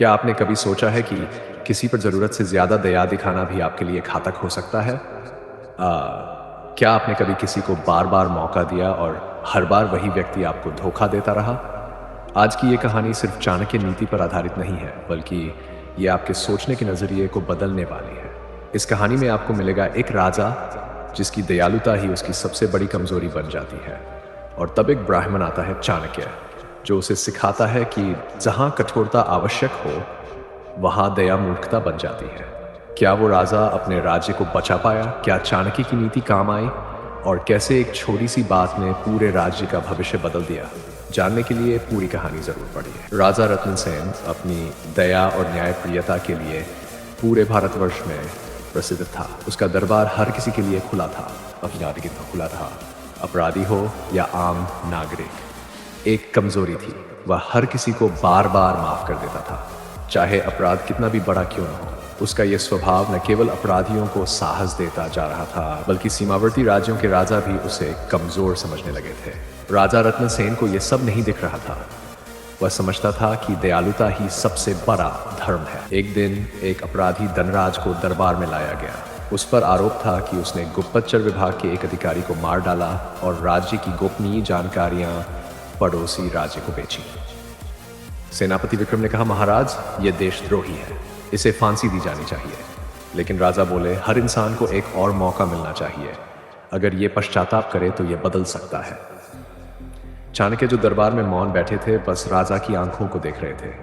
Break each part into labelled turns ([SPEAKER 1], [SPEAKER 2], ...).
[SPEAKER 1] क्या आपने कभी सोचा है कि किसी पर ज़रूरत से ज़्यादा दया दिखाना भी आपके लिए घातक हो सकता है? क्या आपने कभी किसी को बार-बार मौका दिया और हर बार वही व्यक्ति आपको धोखा देता रहा? आज की ये कहानी सिर्फ चाणक्य नीति पर आधारित नहीं है, बल्कि ये आपके सोचने के नज़रिए को बदलने वाली है। इस कहानी में आपको मिलेगा एक राजा जिसकी दयालुता ही उसकी सबसे बड़ी कमज़ोरी बन जाती है। और तब एक ब्राह्मण आता है, चाणक्य, जो उसे सिखाता है कि जहाँ कठोरता आवश्यक हो, वहाँ दया मूर्खता बन जाती है। क्या वो राजा अपने राज्य को बचा पाया? क्या चाणक्य की नीति काम आई? और कैसे एक छोटी सी बात ने पूरे राज्य का भविष्य बदल दिया? जानने के लिए पूरी कहानी जरूर पढ़िए। राजा रत्नसेन अपनी दया और न्यायप्रियता के लिए पूरे भारतवर्ष में प्रसिद्ध था। उसका दरबार हर किसी के लिए खुला था, खुला था, अपराधी हो या आम नागरिक। एक कमजोरी थी, वह हर किसी को बार बार माफ कर देता था, चाहे अपराध कितना भी बड़ा क्यों न हो। उसका यह स्वभाव न केवल अपराधियों को साहस देता जा रहा था, बल्कि सीमावर्ती राज्यों के राजा भी उसे कमजोर समझने लगे थे। राजा रत्नसेन को यह सब नहीं दिख रहा था। वह समझता था कि दयालुता ही सबसे बड़ा धर्म है। एक दिन एक अपराधी धनराज को दरबार में लाया गया। उस पर आरोप था कि उसने गुप्तचर विभाग के एक अधिकारी को मार डाला और राज्य की गोपनीय जानकारियां पड़ोसी राज्य को बेची। सेनापति विक्रम ने कहा, महाराज, यह देशद्रोही है, इसे फांसी दी जानी चाहिए। लेकिन राजा बोले, हर इंसान को एक और मौका मिलना चाहिए। अगर ये पश्चाताप करे तो यह बदल सकता है। चाणक्य, जो दरबार में मौन बैठे थे, बस राजा की आंखों को देख रहे थे।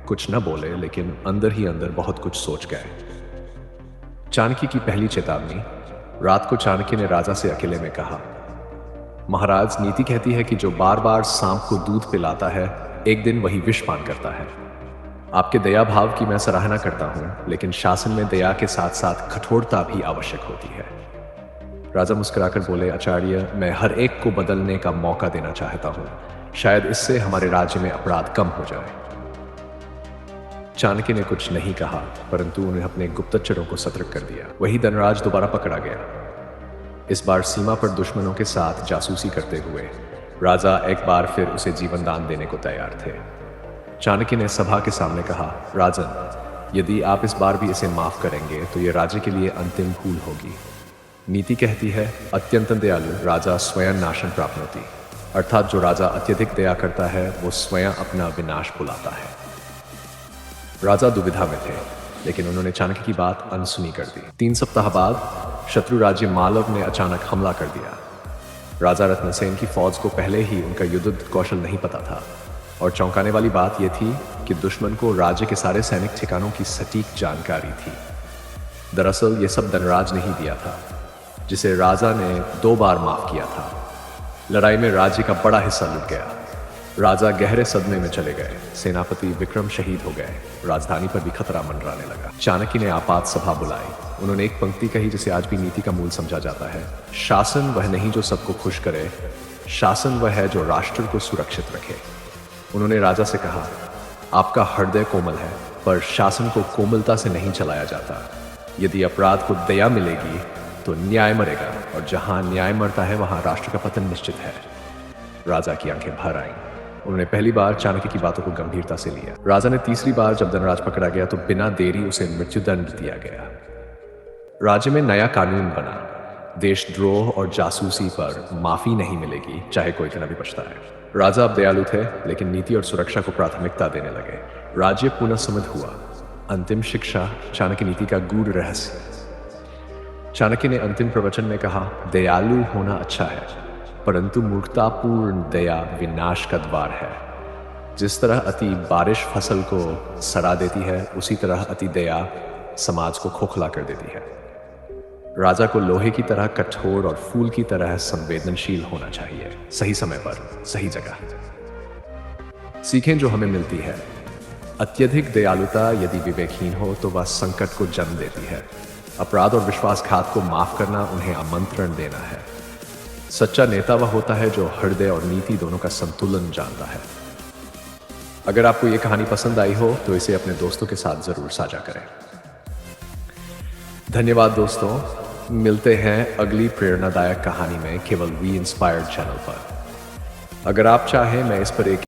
[SPEAKER 1] कुछ न बोले, लेकिन अंदर ही अंदर बहुत कुछ सोच गए। चाणक्य की पहली चेतावनी। रात को चाणक्य ने राजा से अकेले में कहा, महाराज, नीति कहती है कि जो बार बार सांप को दूध पिलाता है, एक दिन वही विष पान करता है। आपके दया भाव की मैं सराहना करता हूं, लेकिन शासन में दया के साथ साथ कठोरता भी आवश्यक होती है। राजा मुस्कुराकर बोले, आचार्य, मैं हर एक को बदलने का मौका देना चाहता हूं। शायद इससे हमारे राज्य में अपराध कम हो जाए। चाणक्य ने कुछ नहीं कहा, परंतु उन्हें अपने गुप्तचरों को सतर्क कर दिया। वही धनराज दोबारा पकड़ा गया, इस बार सीमा पर दुश्मनों के साथ जासूसी करते हुए। राजा एक बार फिर उसे जीवन दान देने को तैयार थे। चाणक्य ने सभा के सामने कहा, राजन, यदि आप इस बार भी इसे माफ करेंगे तो यह राज्य के लिए अंतिम भूल होगी। नीति कहती है, अत्यंत दयालु राजा स्वयं नाशन प्राप्त होती, अर्थात जो राजा अत्यधिक दया करता है वो स्वयं अपना विनाश बुलाता है। राजा दुविधा में थे, लेकिन उन्होंने चाणक्य की बात अनसुनी कर दी। 3 सप्ताह बाद शत्रु राज्य मालव ने अचानक हमला कर दिया। राजा रत्नसेन की फौज को पहले ही उनका युद्ध कौशल नहीं पता था, और चौंकाने वाली बात यह थी कि दुश्मन को राज्य के सारे सैनिक ठिकानों की सटीक जानकारी थी। दरअसल यह सब धनराज ने ही दिया था, जिसे राजा ने 2 बार माफ किया था। लड़ाई में राज्य का बड़ा हिस्सा लुट गया। राजा गहरे सदमे में चले गए। सेनापति विक्रम शहीद हो गए। राजधानी पर भी खतरा मंडराने लगा। चाणक्य ने आपात सभा बुलाई। उन्होंने एक पंक्ति कही जिसे आज भी नीति का मूल समझा जाता है, शासन वह नहीं जो सबको खुश करे, शासन वह है जो राष्ट्र को सुरक्षित रखे। उन्होंने राजा से कहा, आपका हृदय कोमल है, पर शासन को कोमलता से नहीं चलाया जाता। यदि अपराध को दया मिलेगी तो न्याय मरेगा, और जहां न्याय मरता है वहां राष्ट्र का पतन निश्चित है। राजा की आंखें भर आईं। उन्होंने पहली बार चाणक्य की बातों को गंभीरता से लिया। राजा ने तीसरी बार जब धनराज पकड़ा गया तो बिना देरी उसे मृत्युदंड दिया गया। राज्य में नया कानून बना, देशद्रोह और जासूसी पर माफी नहीं मिलेगी, चाहे कोई कितना भी पछताए। राजा अब दयालु थे, लेकिन नीति और सुरक्षा को प्राथमिकता देने लगे। राज्य पुनः समृद्ध हुआ। अंतिम शिक्षा, चाणक्य नीति का गूढ़ रहस्य। चाणक्य ने अंतिम प्रवचन में कहा, दयालु होना अच्छा है, परंतु मूर्खतापूर्ण दया विनाश का द्वार है। जिस तरह अति बारिश फसल को सड़ा देती है, उसी तरह अति दया समाज को खोखला कर देती है। राजा को लोहे की तरह कठोर और फूल की तरह संवेदनशील होना चाहिए, सही समय पर सही जगह। सीखें जो हमें मिलती है। अत्यधिक दयालुता यदि विवेकहीन हो तो वह संकट को जन्म देती है। अपराध और विश्वासघात को माफ करना उन्हें आमंत्रण देना है। सच्चा नेता वह होता है जो हृदय और नीति दोनों का संतुलन जानता है। अगर आपको यह कहानी पसंद आई हो तो इसे अपने दोस्तों के साथ जरूर साझा करें। धन्यवाद दोस्तों, मिलते हैं अगली प्रेरणादायक कहानी में केवल वी इंस्पायर्ड चैनल पर। अगर आप चाहें, मैं इस पर एक